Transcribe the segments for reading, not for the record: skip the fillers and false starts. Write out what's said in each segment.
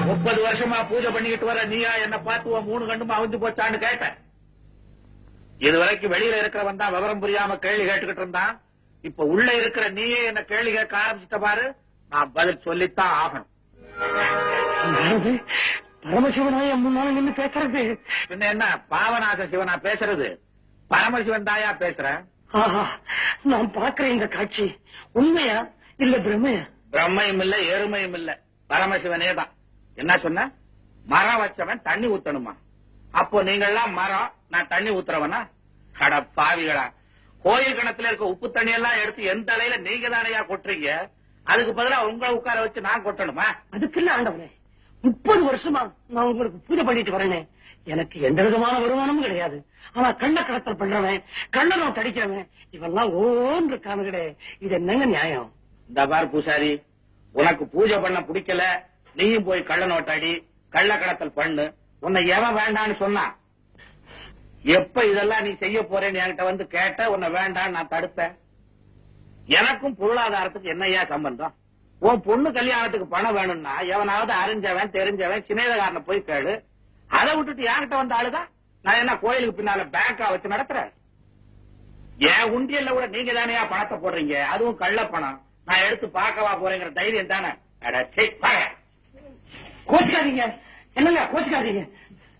30 வருஷமா பூஜை பண்ணிக்கிட்டு வர நீயா என்ன பார்த்து 3 கண்டுமா அவிஞ்சு போச்சான்னு கேட்டேன். இது வரைக்கும் வெளியில இருக்கிறவன் தான் விவரம் புரியாம கேள்வி கேட்டுக்கிட்டு இருந்தான். இப்ப உள்ள இருக்கிற நீயே என்ன கேள்வி கேட்க ஆரம்பிச்சிட்ட பாரு. நான் பதில் சொல்லித்தான் ஆகணும். பரமசிவனாய முன்னால நின்று பேசுறது பின்ன என்ன பாவநாத சிவனா பேசுறது? பரமசிவன் தாயா பேசுறேன். நான் பாக்குறேன் இந்த காட்சி உண்மையா இல்ல பிரம்மையா? பிரம்மையும் இல்ல எருமையும் இல்ல, பரமசிவனே தான். என்ன சொன்ன? மரம் வச்சவன் தண்ணி ஊத்தணுமா? அப்போ நீங்கெல்லாம் மரம், நான் தண்ணி ஊத்துறவனா? அட பாவிகளா, கோயில் கிணத்துல இருக்க உப்பு தண்ணி எல்லாம் எடுத்து எந்த தலையில நீங்க தானையா கொட்டுறீங்க? அதுக்கு பதிலா உங்களை உட்கார வச்சு நான் கொட்டணுமா? அதுக்கு இல்ல ஆண்டவனே, 30 வருஷமா நான் உங்களுக்கு பூஜை பண்ணிட்டு வரேனே, எனக்கு எந்த விதமான வருமானமும் கிடையாது. ஆனா கள்ள கடத்தல் பண்றவன், கள்ளனம் தடிக்கிறவன் இவெல்லாம் ஓன் இருக்கானுங்களே, இது என்னங்க நியாயம்? இந்த பார் பூசாரி, உனக்கு பூஜை பண்ண பிடிக்கல, நீயும் போய் கள்ள நோட்டாடி கள்ள கடத்தல் பண்ணு. உன்னை எவன் வேண்டான்னு சொன்னா? எப்ப இதெல்லாம் நீ செய்ய போறேன்னு என்கிட்ட வந்து கேட்ட, உன்னை வேண்டான்னு நான் தடுத்தேன். எனக்கும் பொருளாதாரத்துக்கு என்னையா சம்பந்தம்? உன் பொண்ணு கல்யாணத்துக்கு பணம் வேணும்னா எவனாவது அறிஞ்சவன் தெரிஞ்சவன் சிநேகக்காரனை போய் கேளு. அதை விட்டுட்டு என்கிட்ட வந்த ஆளுதான் நான் என்ன கோயிலுக்கு பின்னால பேங்கா வச்சு நடத்துறேன்? என் உண்டியல்ல கூட நீங்க தானே பணத்தை போடுறீங்க, அதுவும் கள்ள பணம். நான் எடுத்து பார்க்கவா போறேங்கிற தைரியம் தானே? கோச்சுக்காதீங்க, என்னங்க கோச்சுக்காதீங்க.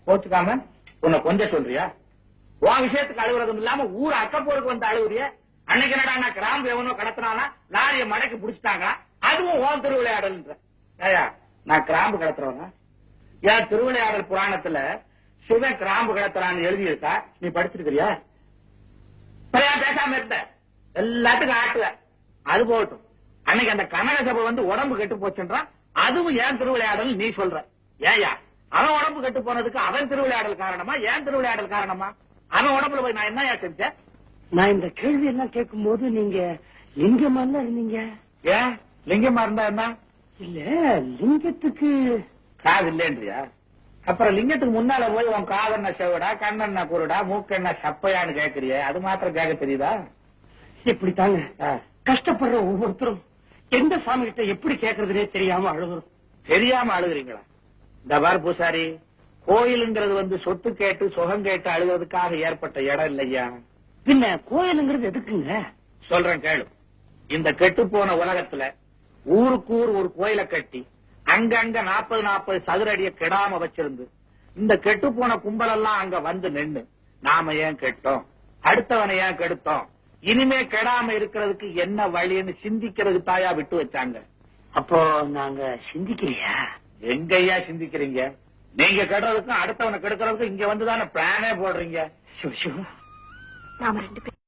கோச்சுக்காம உன்னை கொஞ்சம் சொல்றியா? உன் விஷயத்துக்கு அழுகுறதும் இல்லாம ஊர் அக்கப்போருக்கு வந்து அழுகுறிய. அன்னைக்கு என்னடா கிராம்பு எவனோ கடத்தினானா லாரிய மடக்கி புடிச்சிட்டாங்க, அதுவும் ஓன் திருவிளையாடல். நான் கிராம்பு கடத்துறவனா? ஏன் திருவிளையாடல் புராணத்துல சிவன் கிராம்பு கடத்துறான்னு எழுதி இருக்கா? நீ படிச்சிருக்கிறியா? பேசாம இருந்த எல்லாத்துக்கும் ஆட்டுவ. அது போகட்டும், அன்னைக்கு அந்த கனக சபை வந்து உடம்பு கெட்டு போச்சுன்றான், அதுவும் ஏன் திருவிளையாடல் நீ சொல்ற? ஏயா அவன் உடம்பு கெட்டு போனதுக்கு அவன் திருவிளையாடல் காரணமா, ஏன் திருவிளையாடல் காரணமா? அவன் உடம்புல போய் நான் என்ன செஞ்சேன்? நான் இந்த கேள்வி எல்லாம் கேட்கும் போது நீங்க லிங்கமா இருந்தீங்க. ஏன் லிங்கமா இருந்தா என்ன? இல்ல, லிங்கத்துக்கு காது இல்லைன்றியா? அப்புறம் லிங்கத்துக்கு முன்னால போய் உன் காதென்ன செவடா, கண்ணென்ன குருடா, மூக்கென்ன சப்பையான்னு கேக்குறிய, அது மாத்திரம் கேட்க தெரியுதா? இப்படித்தாங்க கஷ்டப்படுற ஒவ்வொருத்தரும் எந்த சாமி கிட்ட எப்படி கேட்கறதுனே தெரியாம அழுகுறோம். தெரியாம அழுகுறீங்களா? இந்த பார் பூசாரி, கோயிலுங்கிறது வந்து சொத்து கேட்டு சுகம் கேட்டு அழுகிறதுக்காக ஏற்பட்ட இடம் இல்லையா? பின்ன கோயிலுங்கிறது எதுக்குங்க? சொல்றேன் கேளு. இந்த கெட்டு போன உலகத்துல ஊருக்கு ஊர் ஒரு கோயிலை கட்டி அங்கங்க 40 சதுர அடிய கெடாம வச்சிருந்து இந்த கெட்டு போன கும்பல் எல்லாம் அங்க வந்து நின்னு நாம ஏன் கெட்டோம், அடுத்தவனை ஏன் கெடுத்தோம், இனிமே கெடாம இருக்கிறதுக்கு என்ன வழின்னு சிந்திக்கிறதுக்கு தாயா விட்டு வச்சாங்க. அப்போ நாங்க சிந்திக்கலையா? எங்கய்யா சிந்திக்கிறீங்க? நீங்க கெடுறதுக்கும் அடுத்தவனை கெடுக்கிறதுக்கும் இங்க வந்துதானே பிளானே போடுறீங்க. நாம 2 பேரும்